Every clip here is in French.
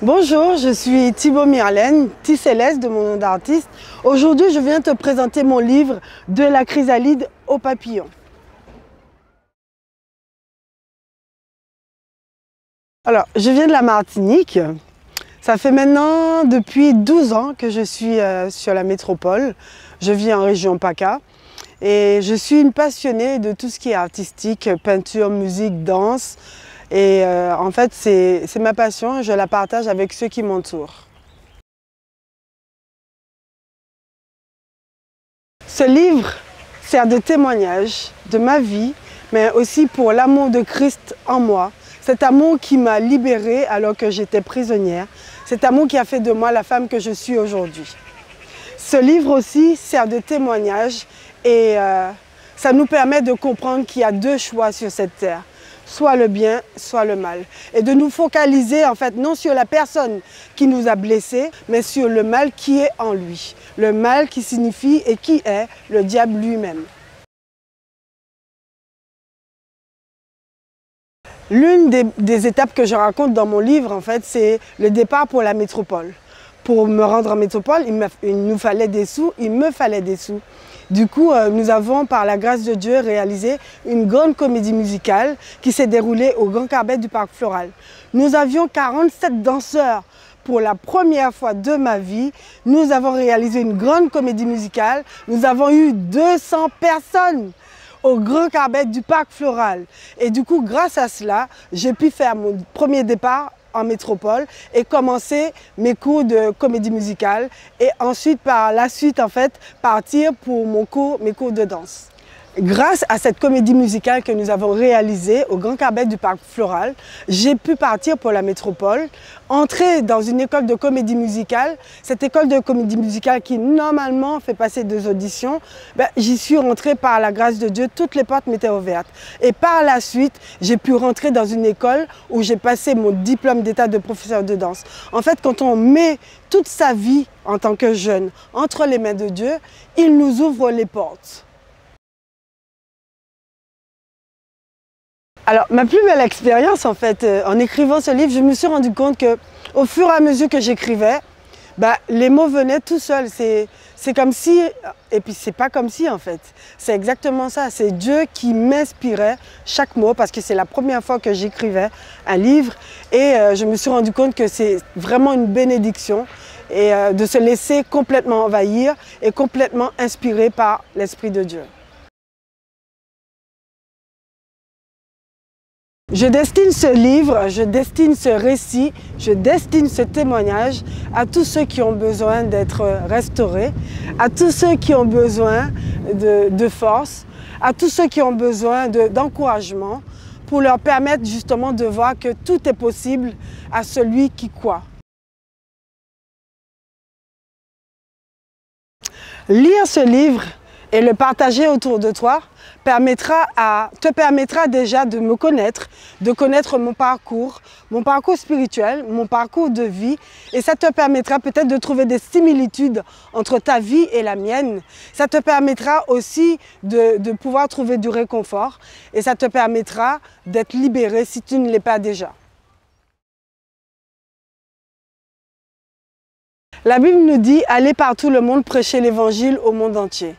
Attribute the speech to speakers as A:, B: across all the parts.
A: Bonjour, je suis Thibaut Myrlène, T-Céleste de mon nom d'artiste. Aujourd'hui, je viens te présenter mon livre « De la chrysalide au papillon ». Alors, je viens de la Martinique. Ça fait maintenant depuis 12 ans que je suis sur la métropole. Je vis en région PACA et je suis une passionnée de tout ce qui est artistique, peinture, musique, danse. Et en fait, c'est ma passion et je la partage avec ceux qui m'entourent. Ce livre sert de témoignage de ma vie, mais aussi pour l'amour de Christ en moi. Cet amour qui m'a libérée alors que j'étais prisonnière. Cet amour qui a fait de moi la femme que je suis aujourd'hui. Ce livre aussi sert de témoignage et ça nous permet de comprendre qu'il y a deux choix sur cette terre. Soit le bien, soit le mal. Et de nous focaliser en fait non sur la personne qui nous a blessés, mais sur le mal qui est en lui. Le mal qui signifie et qui est le diable lui-même. L'une des étapes que je raconte dans mon livre, en fait, c'est le départ pour la métropole. Pour me rendre en métropole, il nous fallait des sous, il me fallait des sous. Du coup, nous avons, par la grâce de Dieu, réalisé une grande comédie musicale qui s'est déroulée au Grand Carbet du Parc Floral. Nous avions 47 danseurs. Pour la première fois de ma vie, nous avons réalisé une grande comédie musicale. Nous avons eu 200 personnes au Grand Carbet du Parc Floral. Et du coup, grâce à cela, j'ai pu faire mon premier départ en métropole et commencer mes cours de comédie musicale et ensuite par la suite en fait partir pour mes cours de danse. Grâce à cette comédie musicale que nous avons réalisée au Grand Carbet du Parc Floral, j'ai pu partir pour la métropole, entrer dans une école de comédie musicale. Cette école de comédie musicale qui normalement fait passer des auditions, j'y suis rentrée par la grâce de Dieu, toutes les portes m'étaient ouvertes. Et par la suite, j'ai pu rentrer dans une école où j'ai passé mon diplôme d'état de professeur de danse. En fait, quand on met toute sa vie en tant que jeune entre les mains de Dieu, il nous ouvre les portes. Alors, ma plus belle expérience, en fait, en écrivant ce livre, je me suis rendu compte qu'au fur et à mesure que j'écrivais, les mots venaient tout seuls. C'est comme si, et puis c'est pas comme si, en fait. C'est exactement ça. C'est Dieu qui m'inspirait chaque mot, parce que c'est la première fois que j'écrivais un livre. Et je me suis rendu compte que c'est vraiment une bénédiction et de se laisser complètement envahir et complètement inspiré par l'Esprit de Dieu. Je destine ce livre, je destine ce récit, je destine ce témoignage à tous ceux qui ont besoin d'être restaurés, à tous ceux qui ont besoin de force, à tous ceux qui ont besoin d'encouragement pour leur permettre justement de voir que tout est possible à celui qui croit. Lire ce livre et le partager autour de toi te permettra déjà de me connaître, de connaître mon parcours spirituel, mon parcours de vie. Et ça te permettra peut-être de trouver des similitudes entre ta vie et la mienne. Ça te permettra aussi de pouvoir trouver du réconfort. Et ça te permettra d'être libéré si tu ne l'es pas déjà. La Bible nous dit « Allez par tout le monde prêcher l'évangile au monde entier ».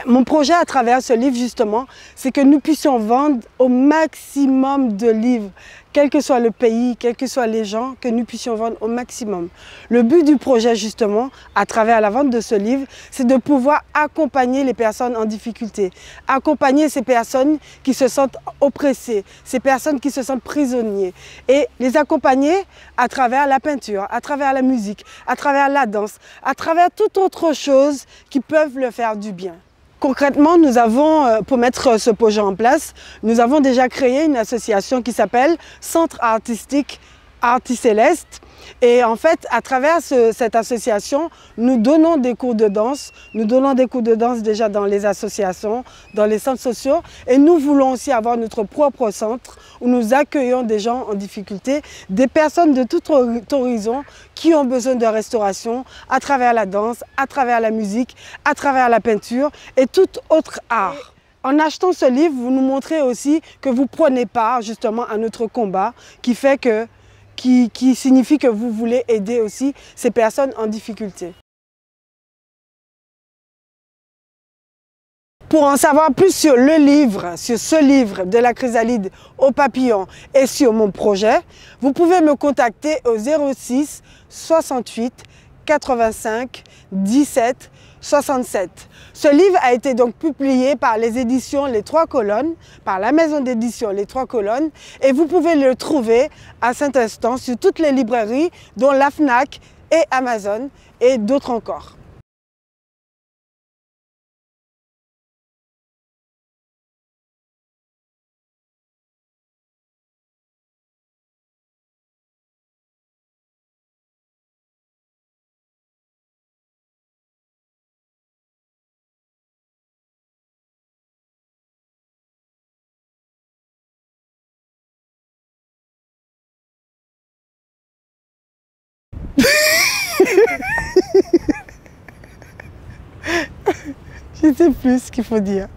A: Mon projet à travers ce livre, justement, c'est que nous puissions vendre au maximum de livres, quel que soit le pays, quels que soient les gens, que nous puissions vendre au maximum. Le but du projet, justement, à travers la vente de ce livre, c'est de pouvoir accompagner les personnes en difficulté, accompagner ces personnes qui se sentent oppressées, ces personnes qui se sentent prisonniers, et les accompagner à travers la peinture, à travers la musique, à travers la danse, à travers toute autre chose qui peuvent leur faire du bien. Concrètement, nous avons, pour mettre ce projet en place, nous avons déjà créé une association qui s'appelle Centre artistique T-Céleste. Et en fait, à travers cette association, nous donnons des cours de danse. Nous donnons des cours de danse déjà dans les associations, dans les centres sociaux. Et nous voulons aussi avoir notre propre centre où nous accueillons des gens en difficulté, des personnes de tout horizon qui ont besoin de restauration à travers la danse, à travers la musique, à travers la peinture et tout autre art. En achetant ce livre, vous nous montrez aussi que vous prenez part justement à notre combat qui fait que qui signifie que vous voulez aider aussi ces personnes en difficulté. Pour en savoir plus sur le livre, sur ce livre de la chrysalide au papillon et sur mon projet, vous pouvez me contacter au 06 68 85 17 67. Ce livre a été donc publié par les éditions Les Trois Colonnes, par la maison d'édition Les Trois Colonnes, et vous pouvez le trouver à cet instant sur toutes les librairies, dont la FNAC et Amazon et d'autres encore. Je ne sais plus ce qu'il faut dire.